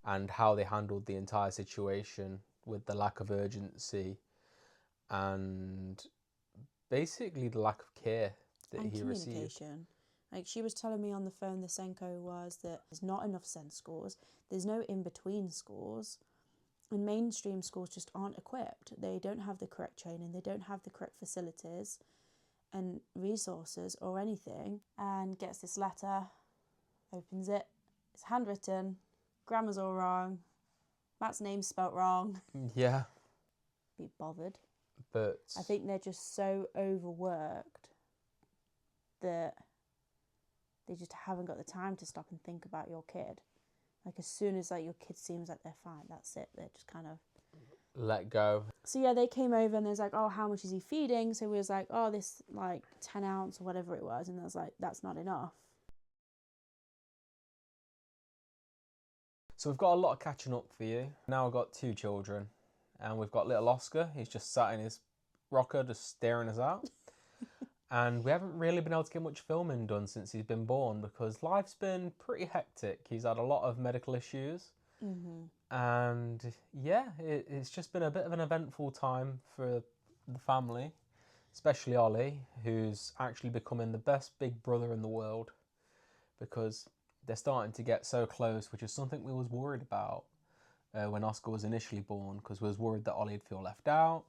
and how they handled the entire situation with the lack of urgency and basically the lack of care that and he received. communication. Like, she was telling me on the phone, the Senko was that there's not enough SEN schools, there's no in-between schools, and mainstream schools just aren't equipped. They don't have the correct training, they don't have the correct facilities and resources or anything. And gets this letter, opens it, it's handwritten, grammar's all wrong, Matt's name's spelt wrong. Yeah. Be bothered. But I think they're just so overworked that they just haven't got the time to stop and think about your kid. Like, as soon as like your kid seems like they're fine, that's it. They're just kind of let go. So yeah, they came over and there's like, oh, how much is he feeding? So we was like, oh, this like 10 ounce or whatever it was, and I was like, that's not enough. So we've got a lot of catching up for you. Now I've got 2 children, and we've got little Oscar. He's just sat in his rocker, just staring us out. And we haven't really been able to get much filming done since he's been born because life's been pretty hectic. He's had a lot of medical issues. And yeah, it's just been a bit of an eventful time for the family, especially Ollie, who's actually becoming the best big brother in the world because they're starting to get so close, which is something we was worried about when Oscar was initially born, because we was worried that Ollie'd feel left out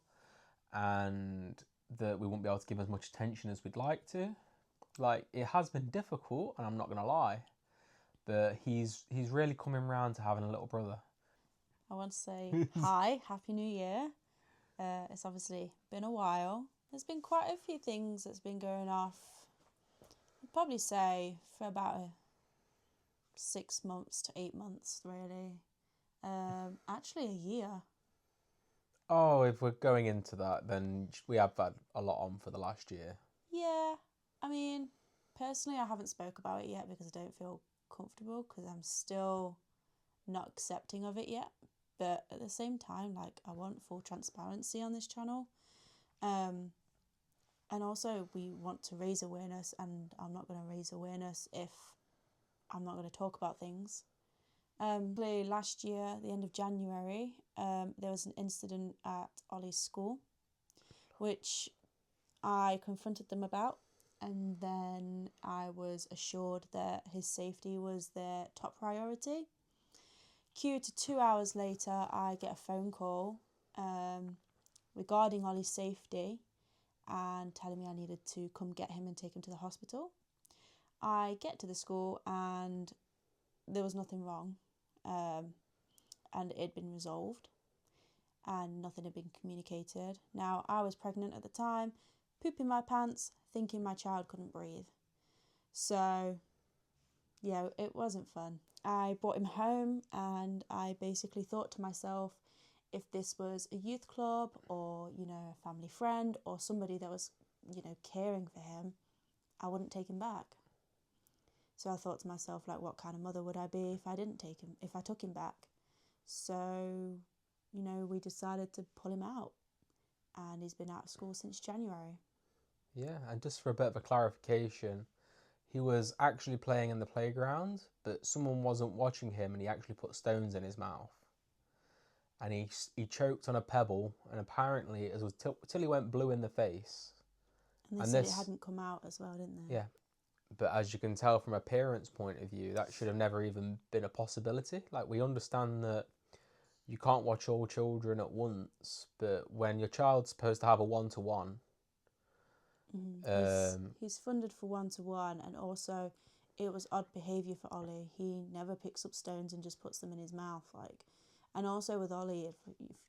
and that we wouldn't be able to give as much attention as we'd like to. Like, it has been difficult, and I'm not going to lie, but he's really coming around to having a little brother. I want to say hi, Happy New Year. It's obviously been a while. There's been quite a few things that's been going off. I'd probably say for about 6 months to 8 months, really. Actually, a year. Oh, if we're going into that, then we have had a lot on for the last year. Yeah, I mean, personally, I haven't spoke about it yet because I don't feel comfortable because I'm still not accepting of it yet. But at the same time, like, I want full transparency on this channel. And also we want to raise awareness, and I'm not going to raise awareness if I'm not going to talk about things. Last year, the end of January, there was an incident at Ollie's school, which I confronted them about, and then I was assured that his safety was their top priority. Cue to 2 hours later, I get a phone call regarding Ollie's safety and telling me I needed to come get him and take him to the hospital. I get to the school and there was nothing wrong, and it had been resolved and nothing had been communicated. Now, I was pregnant at the time, pooping my pants, thinking my child couldn't breathe. So, yeah, it wasn't fun. I brought him home and I basically thought to myself, if this was a youth club or, you know, a family friend or somebody that was, you know, caring for him, I wouldn't take him back. So I thought to myself, like, what kind of mother would I be if I didn't take him, if I took him back? So, you know, we decided to pull him out, and he's been out of school since January. Yeah, and just for a bit of a clarification, he was actually playing in the playground, but someone wasn't watching him and he actually put stones in his mouth. And he choked on a pebble, and apparently it was till he went blue in the face. And they said it hadn't come out as well, didn't they? Yeah, but as you can tell from a parent's point of view, that should have never even been a possibility. Like, we understand that you can't watch all children at once, but when your child's supposed to have a one-to-one, he's funded for one-to-one, and also it was odd behaviour for Ollie. He never picks up stones and just puts them in his mouth, like. And also with Ollie, if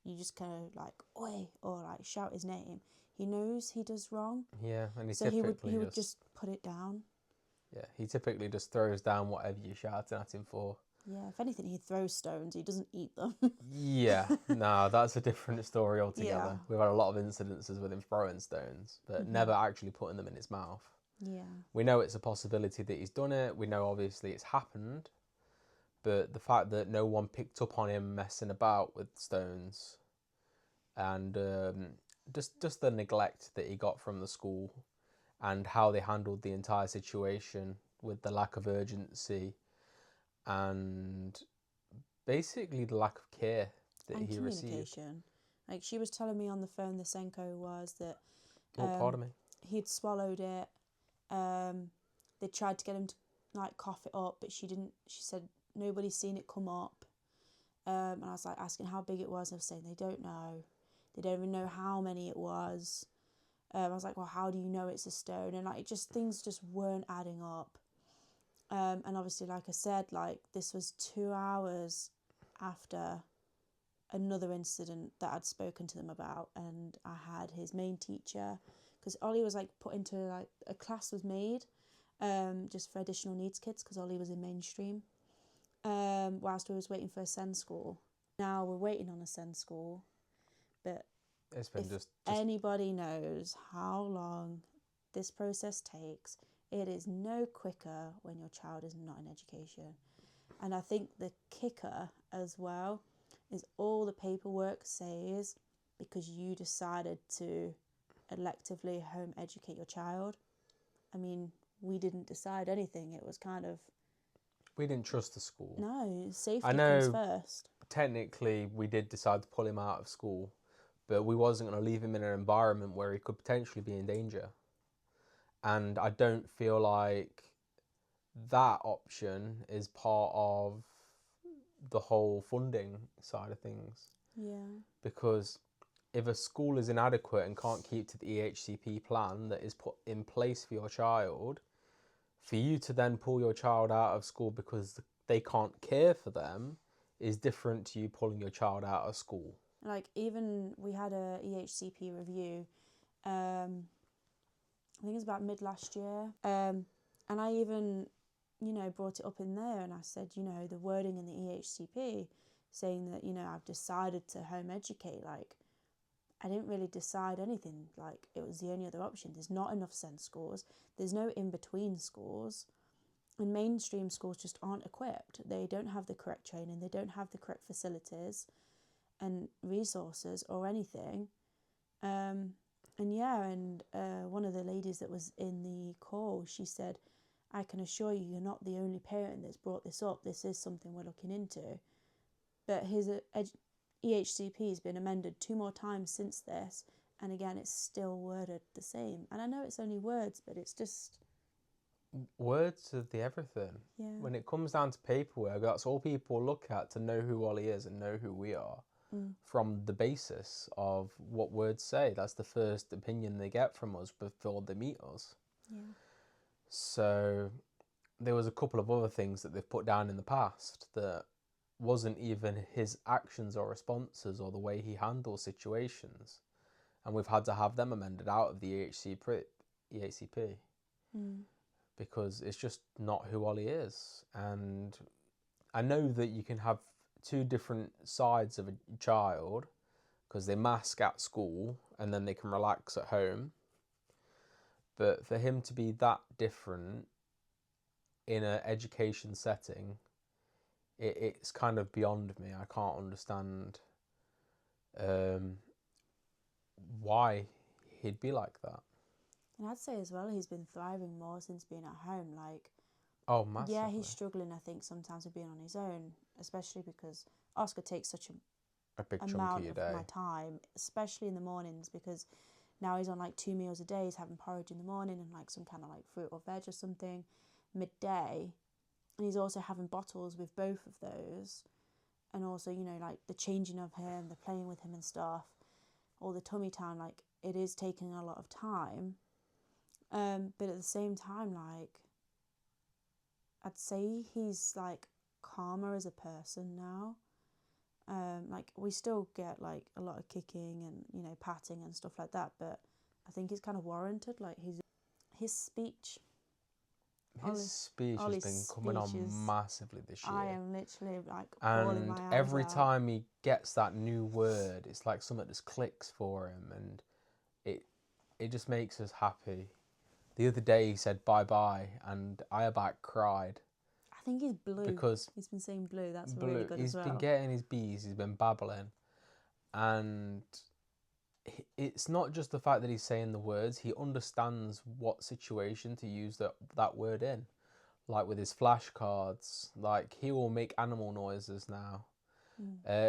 you just kind of like oi or like shout his name, he knows he does wrong. Yeah, and so he would just put it down. Yeah, he typically just throws down whatever you're shouting at him for. Yeah, if anything, he throws stones. He doesn't eat them. Yeah, no, that's a different story altogether. Yeah. We've had a lot of incidences with him throwing stones, but never actually putting them in his mouth. Yeah. We know it's a possibility that he's done it. We know obviously it's happened, but the fact that no one picked up on him messing about with stones, and just the neglect that he got from the school, and how they handled the entire situation with the lack of urgency and basically the lack of care that and he received. communication. Like, she was telling me on the phone, the Senko was that Pardon me. he'd swallowed it. They tried to get him to like cough it up, but she didn't. She said nobody's seen it come up. And I was like asking how big it was. And I was saying they don't know. They don't even know how many it was. I was like, well, how do you know it's a stone? And like, things just weren't adding up. And obviously, like I said, like this was 2 hours after another incident that I'd spoken to them about, and I had his main teacher, because Ollie was like put into like a class was made, just for additional needs kids, because Ollie was in mainstream, whilst we was waiting for a SEN school. Now we're waiting on a SEN school, but It's been if just anybody knows how long this process takes, it is no quicker when your child is not in education. And I think the kicker as well is all the paperwork says because you decided to electively home educate your child. I mean, we didn't decide anything. It was kind of... we didn't trust the school. No, safety I know comes first. Technically, we did decide to pull him out of school, but we wasn't going to leave him in an environment where he could potentially be in danger. And I don't feel like that option is part of the whole funding side of things. Yeah. Because if a school is inadequate and can't keep to the EHCP plan that is put in place for your child, for you to then pull your child out of school because they can't care for them is different to you pulling your child out of school. Like, even we had a EHCP review, I think it was about mid last year, and I even, brought it up in there, and I said, the wording in the EHCP saying that, I've decided to home educate, like, I didn't really decide anything, like, it was the only other option. There's not enough SEN schools, there's no in-between schools, and mainstream schools just aren't equipped. They don't have the correct training, they don't have the correct facilities and resources or anything. One of the ladies that was in the call, she said, I can assure you, you're not the only parent that's brought this up. This is something we're looking into. But his EHCP has been amended 2 more times since this, and again, it's still worded the same. And I know it's only words, but it's just... words are the everything. Yeah. When it comes down to paperwork, that's all people look at to know who Ollie is and know who we are. From the basis of what words say. That's the first opinion they get from us before they meet us. Yeah. So there was a couple of other things that they've put down in the past that wasn't even his actions or responses or the way he handles situations. And we've had to have them amended out of the EHCP. Because it's just not who Ollie is. And I know that you can have 2 different sides of a child because they mask at school and then they can relax at home. But for him to be that different in an education setting, it's kind of beyond me. I can't understand why he'd be like that. And I'd say as well, he's been thriving more since being at home. Like, oh, massively. Yeah, he's struggling, I think, sometimes with being on his own, especially because Oskar takes such a big amount chunk of my time, especially in the mornings, because now he's on like 2 meals a day. He's having porridge in the morning and like some kind of like fruit or veg or something midday, and he's also having bottles with both of those, and also like the changing of him, the playing with him and stuff, all the tummy time. Like, it is taking a lot of time, but at the same time, like, I'd say he's like calmer as a person now. Like, we still get like a lot of kicking and patting and stuff like that, but I think it's kind of warranted. Like, his speech has been coming on massively this year. I am literally like bawling my eyes out. And every time he gets that new word, it's like something just clicks for him, and it just makes us happy. The other day he said bye-bye, and I about cried. I think he's blue. Because he's been saying blue. That's really good as well. He's been getting his B's. He's been babbling. And it's not just the fact that he's saying the words. He understands what situation to use that word in. Like with his flashcards. Like, he will make animal noises now.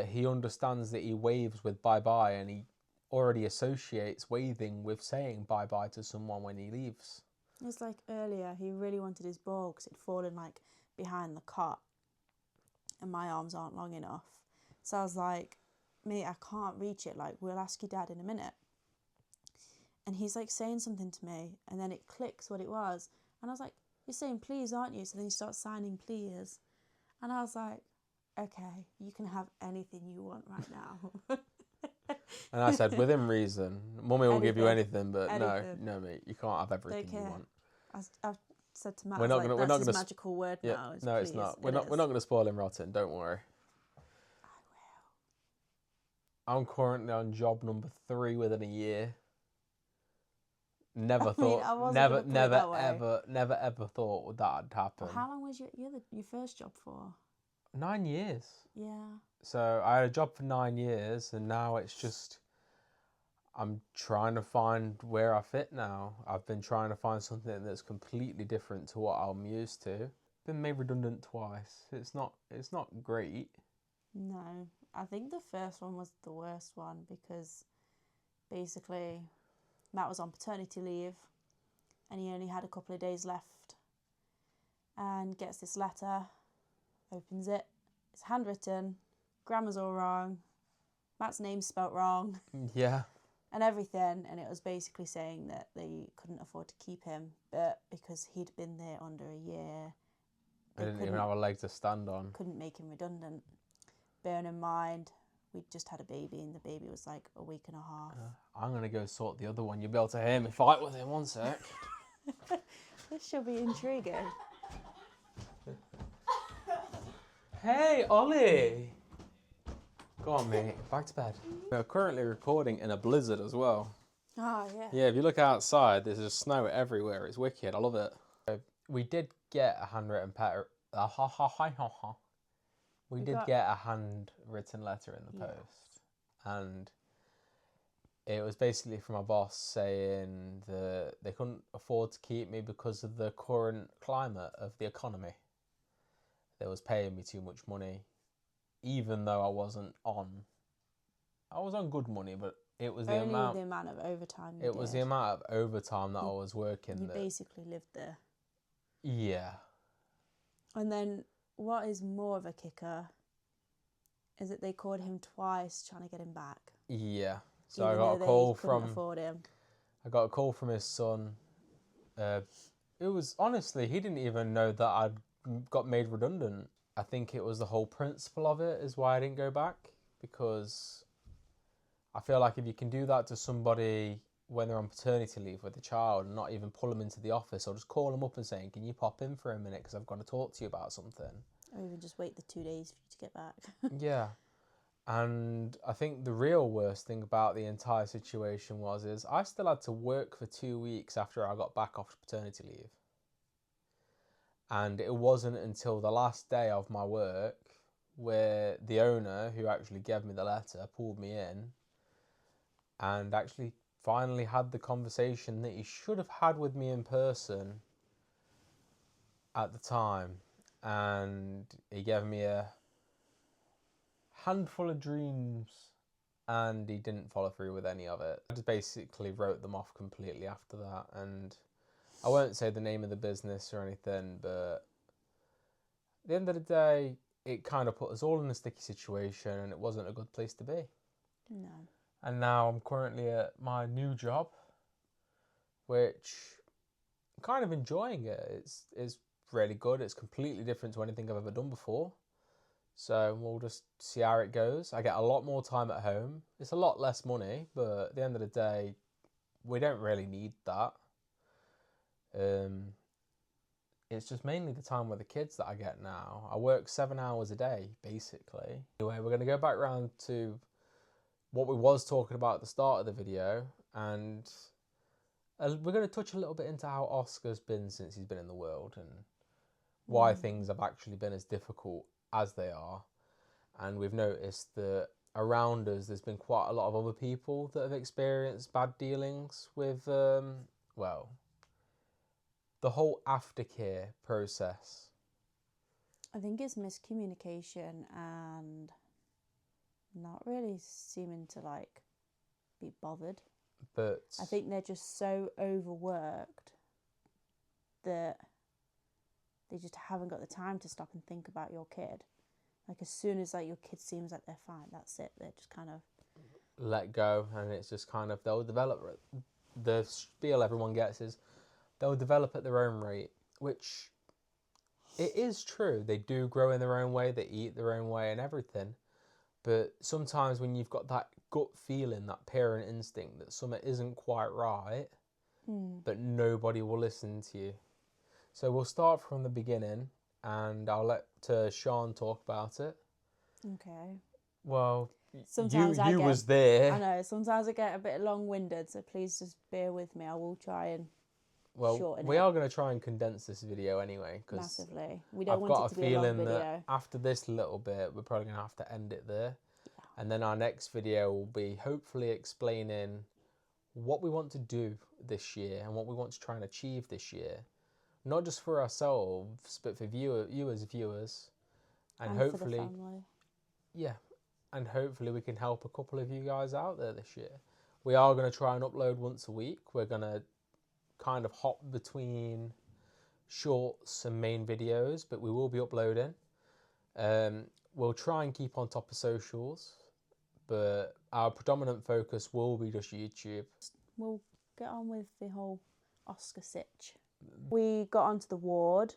He understands that he waves with bye-bye, and he already associates waving with saying bye-bye to someone when he leaves. It's like earlier, he really wanted his ball because it'd fallen like behind the cot and my arms aren't long enough. So I was like, mate, I can't reach it. Like, we'll ask your dad in a minute. And he's like saying something to me, and then it clicks what it was. And I was like, you're saying please, aren't you? So then he starts signing please. And I was like, okay, you can have anything you want right now. And I said, within reason, Mummy will give you anything, but anything. no, mate, you can't have everything you want. I've said to Matt, We're not like, that's his magical word now. No, please. it's not. We're not going to spoil him rotten. Don't worry. I will. I'm currently on job number 3 within a year. Never thought, never ever thought that'd happen. Well, how long was your first job for? 9 years. Yeah. So I had a job for 9 years, and now it's just, I'm trying to find where I fit now. I've been trying to find something that's completely different to what I'm used to. Been made redundant twice. It's not great. No, I think the first one was the worst one because basically Matt was on paternity leave and he only had a couple of days left and gets this letter, opens it, it's handwritten, grammar's all wrong, Matt's name's spelt wrong. Yeah. And everything, and it was basically saying that they couldn't afford to keep him, but because he'd been there under a year, they didn't even have a leg to stand on. Couldn't make him redundant. Bearing in mind, we'd just had a baby, and the baby was like a week and a half. I'm going to go sort the other one. You'll be able to hear me fight with him. One sec. This should be intriguing. Hey, Ollie! Go on, mate. Back to bed. We're currently recording in a blizzard as well. Oh, yeah. Yeah, if you look outside, there's just snow everywhere. It's wicked. I love it. We did get a handwritten letter. We did get a handwritten letter in the post. And it was basically from my boss saying that they couldn't afford to keep me because of the current climate of the economy. They was paying me too much money, even though I was on good money, but it was the amount of overtime it was the amount of overtime that I was working. You basically lived there. Yeah. And then what is more of a kicker is that they called him twice trying to get him back. Yeah. So I got a call from afford him. I got a call from his son. It was honestly, he didn't even know that I'd got made redundant. I think it was the whole principle of it is why I didn't go back, because I feel like if you can do that to somebody when they're on paternity leave with a child and not even pull them into the office or just call them up and saying, can you pop in for a minute because I've got to talk to you about something. Or even just wait the 2 days for you to get back. Yeah. And I think the real worst thing about the entire situation is I still had to work for 2 weeks after I got back off paternity leave. And it wasn't until the last day of my work where the owner, who actually gave me the letter, pulled me in and actually finally had the conversation that he should have had with me in person at the time. And he gave me a handful of dreams and he didn't follow through with any of it. I just basically wrote them off completely after that. And I won't say the name of the business or anything, but at the end of the day, it kind of put us all in a sticky situation and it wasn't a good place to be. No. And now I'm currently at my new job, which I'm kind of enjoying it. It's really good. It's completely different to anything I've ever done before. So we'll just see how it goes. I get a lot more time at home. It's a lot less money, but at the end of the day, we don't really need that. It's just mainly the time with the kids that I get now. I work 7 hours a day, basically. Anyway, we're going to go back round to what we was talking about at the start of the video, and we're going to touch a little bit into how Oscar's been since he's been in the world and why things have actually been as difficult as they are. And we've noticed that around us there's been quite a lot of other people that have experienced bad dealings with, the whole aftercare process. I think it's miscommunication and not really seeming to like be bothered. But I think they're just so overworked that they just haven't got the time to stop and think about your kid. Like as soon as like your kid seems like they're fine, that's it. They're just kind of let go, and it's just kind of they'll develop. The spiel everyone gets is they'll develop at their own rate, which it is true. They do grow in their own way. They eat their own way and everything. But sometimes when you've got that gut feeling, that parent instinct that something isn't quite right, but nobody will listen to you. So we'll start from the beginning, and I'll let Sean talk about it. okay. Well, Sometimes you was there. I know. Sometimes I get a bit long-winded, so please just bear with me. I will try and shorten we it. are going to try and condense this video anyway, because Massively. We don't want it to be a long video. That after this little bit, we're probably going to have to end it there. Yeah. And then our next video will be hopefully explaining what we want to do this year and what we want to try and achieve this year. Not just for ourselves, but for viewers. And hopefully, for the family. Yeah. And hopefully we can help a couple of you guys out there this year. We are going to try and upload once a week. We're going to kind of hop between shorts and main videos, but we will be uploading. We'll try and keep on top of socials, but our predominant focus will be just YouTube. We'll get on with the whole Oskar sitch. We got onto the ward.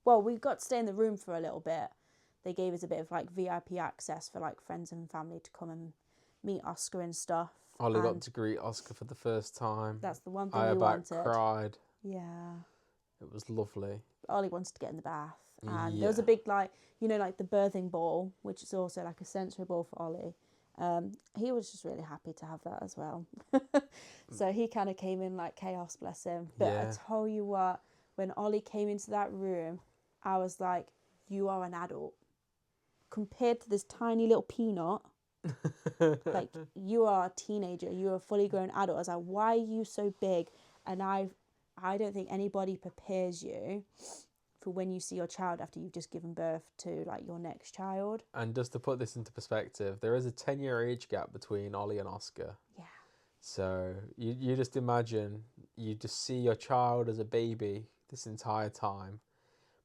Well, we got to stay in the room for a little bit. They gave us a bit of like VIP access for like friends and family to come and meet Oskar and stuff. Ollie got to greet Oskar for the first time. That's the one thing I we about wanted. cried. Yeah. It was lovely. Ollie wanted to get in the bath. And yeah. There was a big like, you know, like the birthing ball, which is also like a sensory ball for Ollie. He was just really happy to have that as well. So he kind of came in like chaos, bless him. But yeah. I tell you what, when Ollie came into that room, I was like, you are an adult. Compared to this tiny little peanut, like you are a teenager, you're a fully grown adult. I was like, why are you so big? And I don't think anybody prepares you for when you see your child after you've just given birth to like your next child. And just to put this into perspective, there is a 10-year age gap between Ollie and Oskar. Yeah. So you just imagine, you just see your child as a baby this entire time,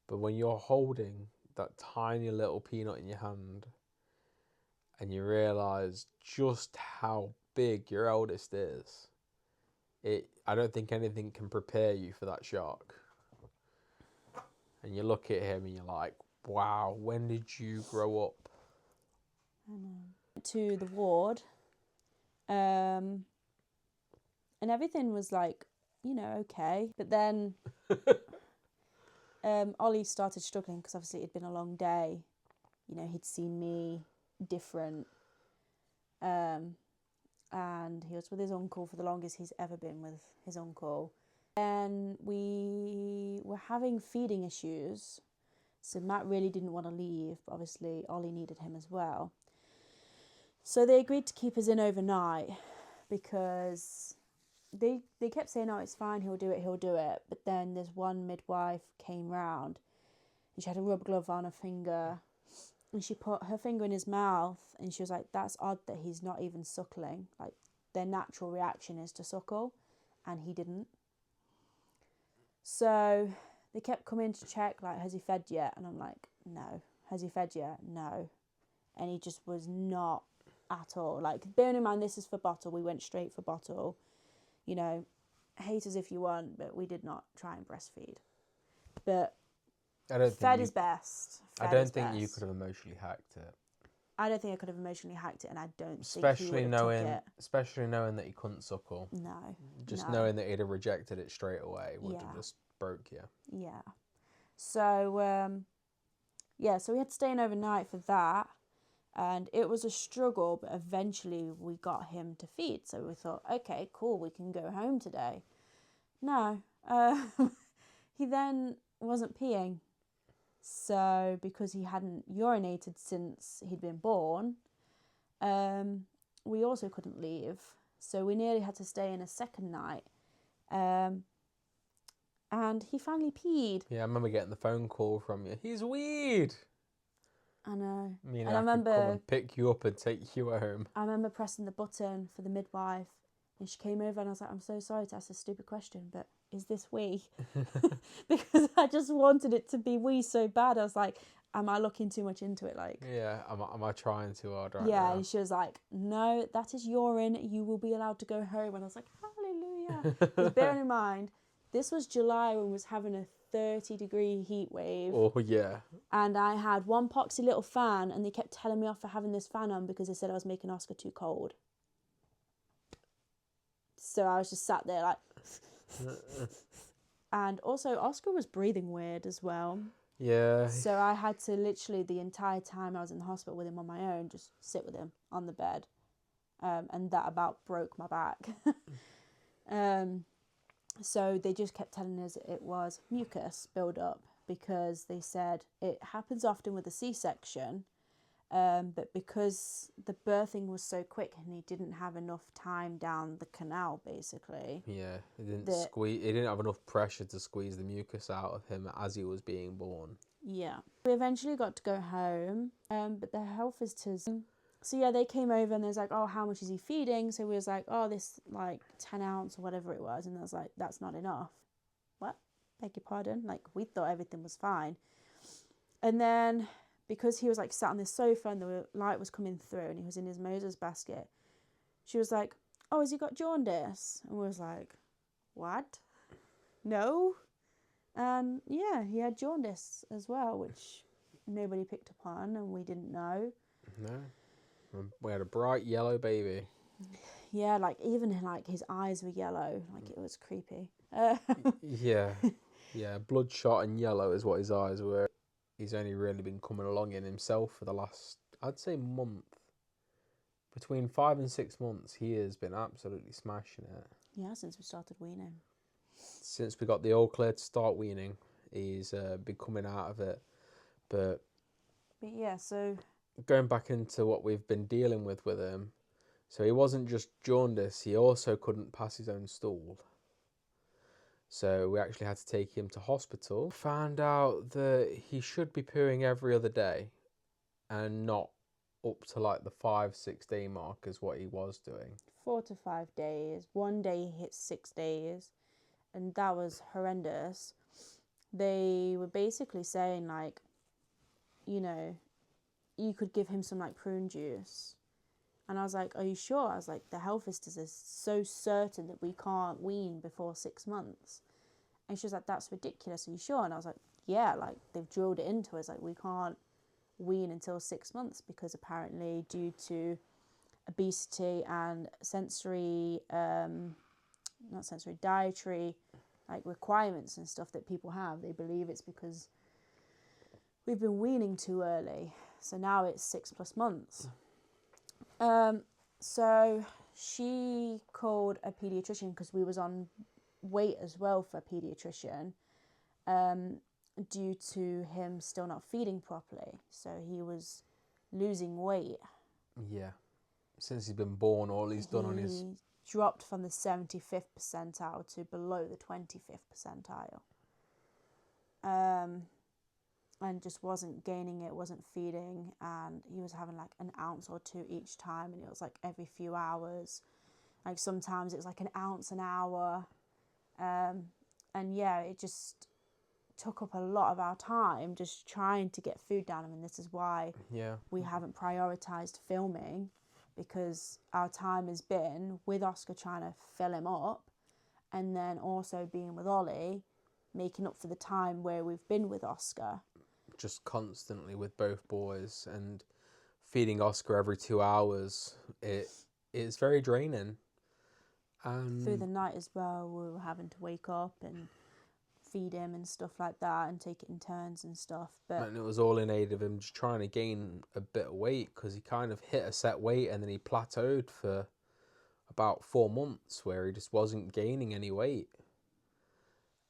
but when you're holding that tiny little peanut in your hand and you realise just how big your eldest is, I don't think anything can prepare you for that shock. And you look at him and you're like, wow, when did you grow up? I know. To the ward, and everything was like, you know, okay. But then Ollie started struggling because obviously it'd been a long day. You know, he'd seen me different. And he was with his uncle for the longest he's ever been with his uncle. And we were having feeding issues. So Matt really didn't want to leave, but obviously Ollie needed him as well. So they agreed to keep us in overnight because they kept saying, oh, it's fine, he'll do it. But then this one midwife came round and she had a rubber glove on her finger and she put her finger in his mouth and she was like, that's odd that he's not even suckling. Like, their natural reaction is to suckle, and he didn't. So they kept coming to check, like, has he fed yet? And I'm like, no. Has he fed yet? No. And he just was not at all. Like, bearing in mind this is for bottle, we went straight for bottle. You know, hate us if you want, but we did not try and breastfeed. But fed is best. I don't think you could have emotionally hacked it. I don't think I could have emotionally hacked it, and I don't think he would have took it. Especially knowing that he couldn't suckle. No. Just knowing that he'd have rejected it straight away would have just broke you. Yeah. So, so we had to stay in overnight for that. And it was a struggle, but eventually we got him to feed. So we thought, okay, cool, we can go home today. No. He then wasn't peeing. So because he hadn't urinated since he'd been born, we also couldn't leave. So we nearly had to stay in a second night. And he finally peed. Yeah, I remember getting the phone call from you. He's weed. I know. Me and And I I could come remember and pick you up and take you home. I remember pressing the button for the midwife, and she came over, and I was like, I'm so sorry to ask a stupid question, but is this wee? Because I just wanted it to be wee so bad. I was like, am I looking too much into it? Like, Yeah, am I trying too hard right yeah, now? and she was like, no, that is urine. You will be allowed to go home. And I was like, hallelujah. Because bearing in mind, this was July when we was having a 30-degree heat wave. Oh, yeah. And I had one poxy little fan, and they kept telling me off for having this fan on because they said I was making Oskar too cold. So I was just sat there like... And also, Oskar was breathing weird as well. Yeah. So I had to literally, the entire time I was in the hospital with him on my own, just sit with him on the bed. And that about broke my back. So they just kept telling us it was mucus build up, because they said it happens often with a C-section, but because the birthing was so quick and he didn't have enough time down the canal, basically. Yeah, it didn't have enough pressure to squeeze the mucus out of him as he was being born. Yeah. We eventually got to go home, but the health visitors... So yeah, they came over and they was like, oh, how much is he feeding? So we was like, oh, this like 10 ounce or whatever it was. And I was like, that's not enough. What? Beg your pardon? Like, we thought everything was fine. And then because he was like sat on this sofa and the light was coming through and he was in his Moses basket, she was like, oh, has he got jaundice? And we was like, what? No. And yeah, he had jaundice as well, which nobody picked up on and we didn't know. No. We had a bright yellow baby. Yeah, like even like his eyes were yellow. Like it was creepy. Yeah. Yeah, bloodshot and yellow is what his eyes were. He's only really been coming along in himself for the last, I'd say, month. Between 5 and 6 months, he has been absolutely smashing it. Yeah, since we started weaning. Since we got the all clear to start weaning, he's been coming out of it. But yeah, so... Going back into what we've been dealing with him, so he wasn't just jaundice, he also couldn't pass his own stool. So we actually had to take him to hospital. Found out that he should be pooing every other day and not up to like the 5-6 day mark is what he was doing. 4 to 5 days. One day he hit 6 days, and that was horrendous. They were basically saying like, you know, you could give him some like prune juice. And I was like, are you sure? I was like, the health visitors are so certain that we can't wean before 6 months. And she was like, that's ridiculous. Are you sure? And I was like, yeah, like they've drilled it into us. Like we can't wean until 6 months because apparently due to obesity and dietary like requirements and stuff that people have, they believe it's because we've been weaning too early. So now it's 6+ months. So she called a paediatrician because we was on wait as well for a paediatrician, due to him still not feeding properly. So he was losing weight. Yeah. Since he's been born, all he's done on his... He dropped from the 75th percentile to below the 25th percentile. And just wasn't gaining it, wasn't feeding, and he was having like an ounce or two each time, and it was like every few hours. Like sometimes it was like an ounce an hour. And yeah, it just took up a lot of our time just trying to get food down him, and this is why we haven't prioritised filming, because our time has been with Oskar trying to fill him up, and then also being with Ollie, making up for the time where we've been with Oskar. Just constantly with both boys, and feeding Oskar every 2 hours, it's very draining. Through the night as well, we were having to wake up and feed him and stuff like that, and take it in turns and stuff. And it was all in aid of him just trying to gain a bit of weight, because he kind of hit a set weight and then he plateaued for about 4 months where he just wasn't gaining any weight.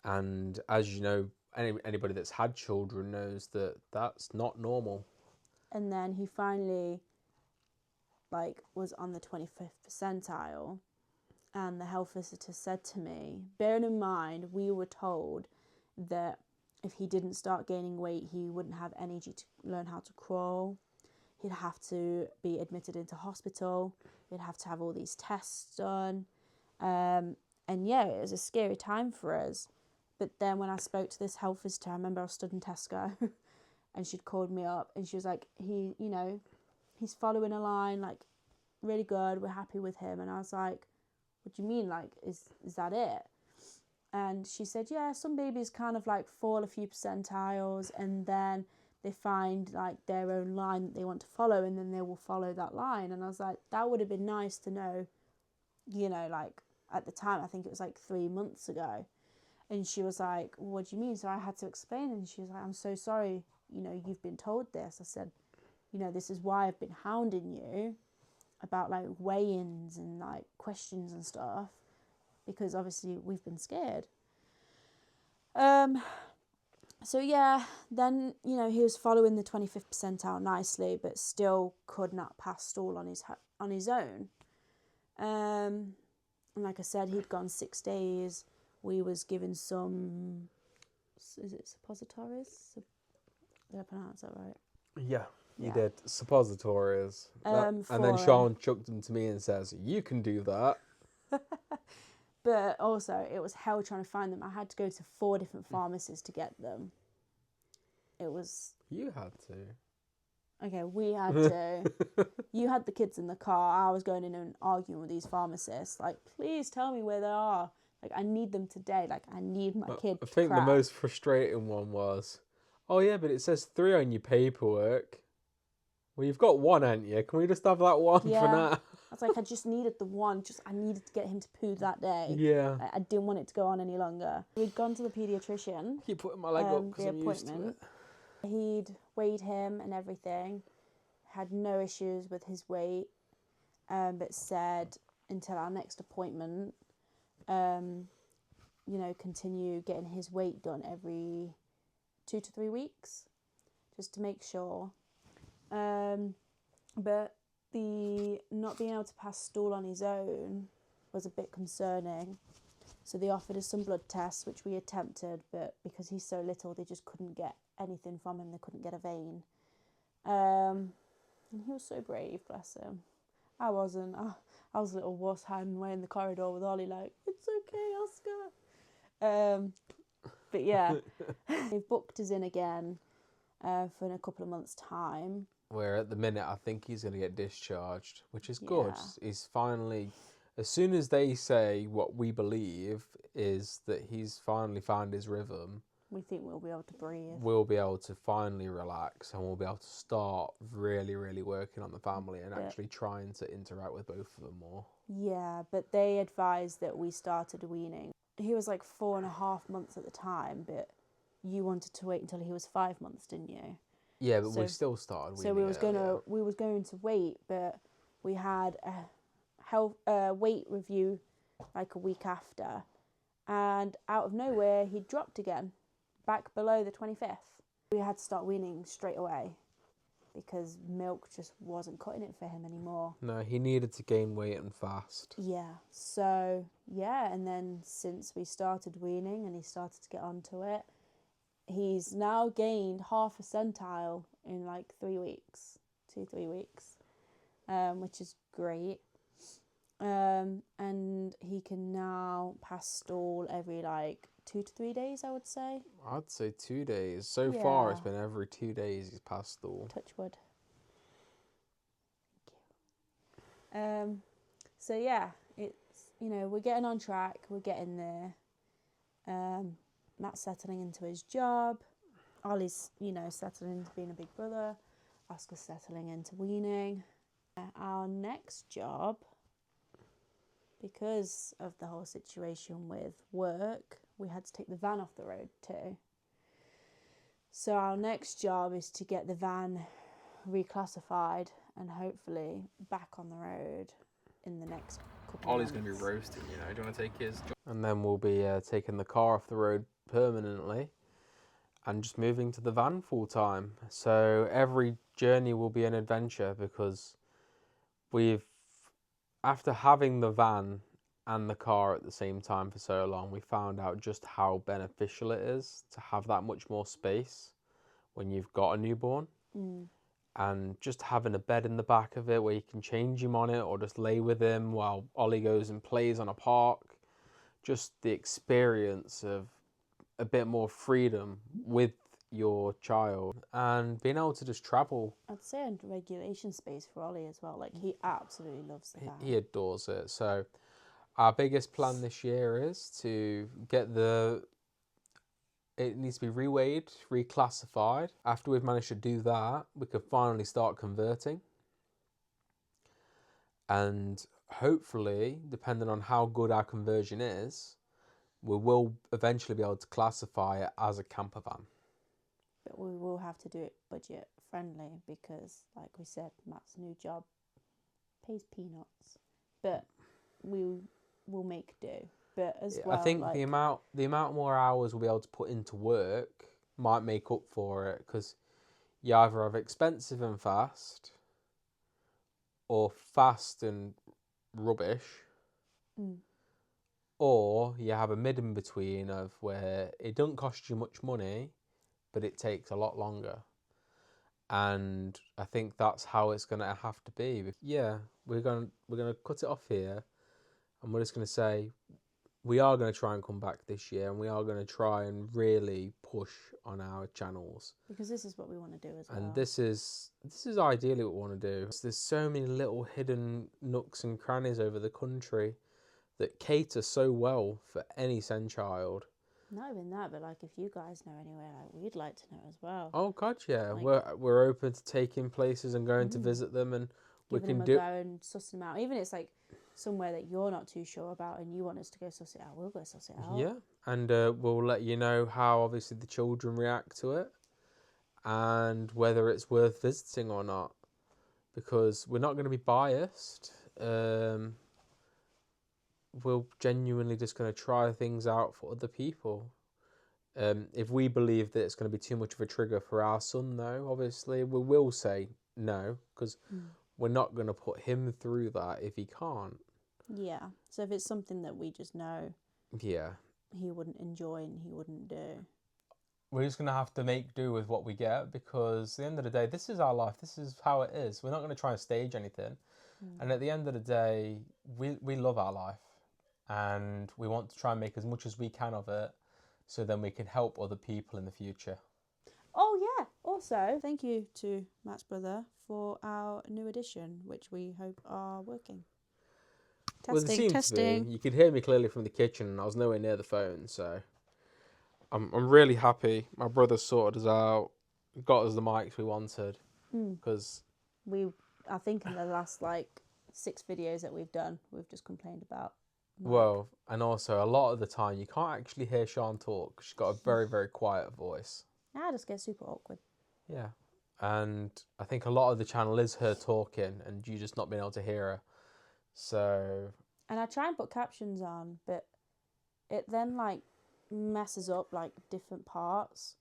And as you know, anybody that's had children knows that that's not normal. And then he finally was on the 25th percentile, and the health visitor said to me, bearing in mind we were told that if he didn't start gaining weight, he wouldn't have energy to learn how to crawl. He'd have to be admitted into hospital. He'd have to have all these tests done. And yeah, it was a scary time for us. But then when I spoke to this health visitor, I remember I was stood in Tesco and she'd called me up and she was like, he's following a line, like, really good. We're happy with him. And I was like, what do you mean? Like, is that it? And she said, yeah, some babies kind of like fall a few percentiles and then they find like their own line that they want to follow and then they will follow that line. And I was like, that would have been nice to know, like at the time, I think it was like 3 months ago. And she was like, what do you mean? So I had to explain and she was like, I'm so sorry, you've been told this. I said, this is why I've been hounding you about like weigh-ins and like questions and stuff, because obviously we've been scared. So yeah, then, he was following the 25th percentile nicely, but still could not pass stool on his own. And like I said, he'd gone 6 days. We was given some, is it suppositories? Did I pronounce that right? Yeah, you did. Suppositories. And then Sean chucked them to me and says, you can do that. But also, it was hell trying to find them. I had to go to 4 different pharmacies to get them. It was... You had to. Okay, we had to. You had the kids in the car. I was going in and arguing with these pharmacists. Like, please tell me where they are. Like, I need them today. Like, I need my kid. I think the most frustrating one was, oh yeah, but it says 3 on your paperwork. Well, you've got 1, haven't you? Can we just have that 1 for now? I was like, I just needed the 1. I needed to get him to poo that day. Yeah. I didn't want it to go on any longer. We'd gone to the paediatrician. Keep putting my leg up because I'm used to it. He'd weighed him and everything. Had no issues with his weight. But said until our next appointment, continue getting his weight done every 2 to 3 weeks, just to make sure. But the not being able to pass stool on his own was a bit concerning. So they offered us some blood tests, which we attempted, but because he's so little, they just couldn't get anything from him. They couldn't get a vein. And he was so brave, bless him. I wasn't. I was a little wuss hiding away in the corridor with Ollie like, it's okay, Oskar. But yeah, they've booked us in again for in a couple of months' time. Where at the minute, I think he's going to get discharged, which is good. He's finally, as soon as they say what we believe is that he's finally found his rhythm, we think we'll be able to breathe. We'll be able to finally relax and we'll be able to start really, really working on the family and actually trying to interact with both of them more. Yeah, but they advised that we started weaning. He was like 4.5 months at the time, but you wanted to wait until he was 5 months, didn't you? Yeah, but we still started weaning. So we was going to wait, but we had a weight review like a week after, and out of nowhere he dropped again, back below the 25th. We had to start weaning straight away because milk just wasn't cutting it for him anymore. No, he needed to gain weight and fast. Yeah, so yeah, and then since we started weaning and he started to get onto it, he's now gained 0.5 percentile in like 3 weeks, 2-3 weeks, which is great. And he can now pass stool every like 2 to 3 days, I would say. I'd say 2 days. So far, it's been every 2 days he's passed stool. Touch wood. Thank you. So yeah, it's, we're getting on track. We're getting there. Matt's settling into his job. Ollie's, settling into being a big brother. Oscar's settling into weaning. Our next job, because of the whole situation with work, we had to take the van off the road too. So our next job is to get the van reclassified and hopefully back on the road in the next couple of months. Ollie's going to be roasting, Do you want to take his job? And then we'll be taking the car off the road permanently and just moving to the van full time. So every journey will be an adventure because after having the van and the car at the same time for so long, we found out just how beneficial it is to have that much more space when you've got a newborn. And just having a bed in the back of it where you can change him on it or just lay with him while Ollie goes and plays on a park. Just the experience of a bit more freedom with your child and being able to just travel. I'd say a regulation space for Ollie as well. Like, he absolutely loves the van. He adores it. So our biggest plan this year is to get it needs to be reweighed, reclassified. After we've managed to do that, we can finally start converting. And hopefully, depending on how good our conversion is, we will eventually be able to classify it as a camper van. But we will have to do it budget friendly because, like we said, Matt's new job pays peanuts. But we will make do. But as well, I think the amount more hours we'll be able to put into work might make up for it, because you either have expensive and fast, or fast and rubbish, or you have a mid in between of where it doesn't cost you much money, but it takes a lot longer. And I think that's how it's gonna have to be. Yeah, we're gonna cut it off here, and we're just gonna say, we are going to try and come back this year, and we are going to try and really push on our channels. Because this is what we want to do as well. And this is ideally what we want to do. There's so many little hidden nooks and crannies over the country that cater so well for any SEN child. Not even that, but like if you guys know anywhere, like we'd like to know as well. Oh God, yeah. Like, we're open to taking places and going to visit them, and we can do. Go and suss them out. Even if it's like somewhere that you're not too sure about and you want us to go suss it out, we'll go suss it out. Yeah, and we'll let you know how obviously the children react to it and whether it's worth visiting or not, because we're not going to be biased. We're genuinely just going to try things out for other people. If we believe that it's going to be too much of a trigger for our son, though, obviously we will say no, because we're not going to put him through that if he can't. Yeah. So if it's something that we just know, yeah, he wouldn't enjoy and he wouldn't do, we're just going to have to make do with what we get, because at the end of the day, this is our life. This is how it is. We're not going to try and stage anything. And at the end of the day, we love our life, and we want to try and make as much as we can of it, so then we can help other people in the future. Oh yeah, also thank you to Matt's brother for our new addition, which we hope are working. Testing. You could hear me clearly from the kitchen, and I was nowhere near the phone, so I'm really happy. My brother sorted us out, got us the mics we wanted, because I think in the last 6 videos that we've done, we've just complained about mic. Well, and also a lot of the time you can't actually hear Sian talk, 'cause she's got a very, very quiet voice. I just get super awkward. Yeah, and I think a lot of the channel is her talking and you just not being able to hear her. So. And I try and put captions on, but it then messes up different parts.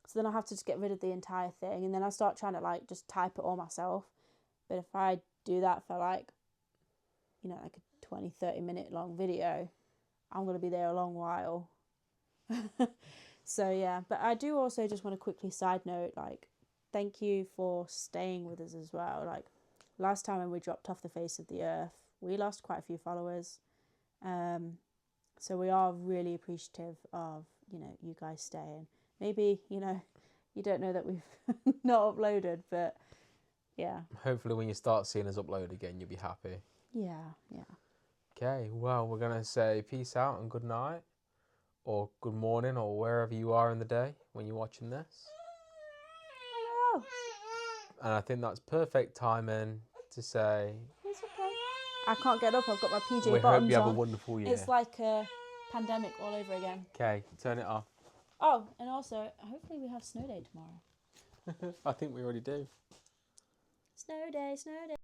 So then I have to just get rid of the entire thing, and then I start trying to just type it all myself. But if I do that for a 20-30 minute long video, I'm going to be there a long while. So yeah, but I do also just want to quickly side note, thank you for staying with us as well. Last time when we dropped off the face of the earth, we lost quite a few followers. So we are really appreciative of, you guys staying. Maybe, you don't know that we've not uploaded, but yeah. Hopefully when you start seeing us upload again, you'll be happy. Yeah. Okay, well, we're going to say peace out and good night, or good morning, or wherever you are in the day when you're watching this. Oh. And I think that's perfect timing to say... It's okay. I can't get up, I've got my PJ we bottoms hope you have on. a wonderful year. It's like a pandemic all over again. Okay, turn it off. Oh, and also, hopefully we have snow day tomorrow. I think we already do. Snow day, snow day.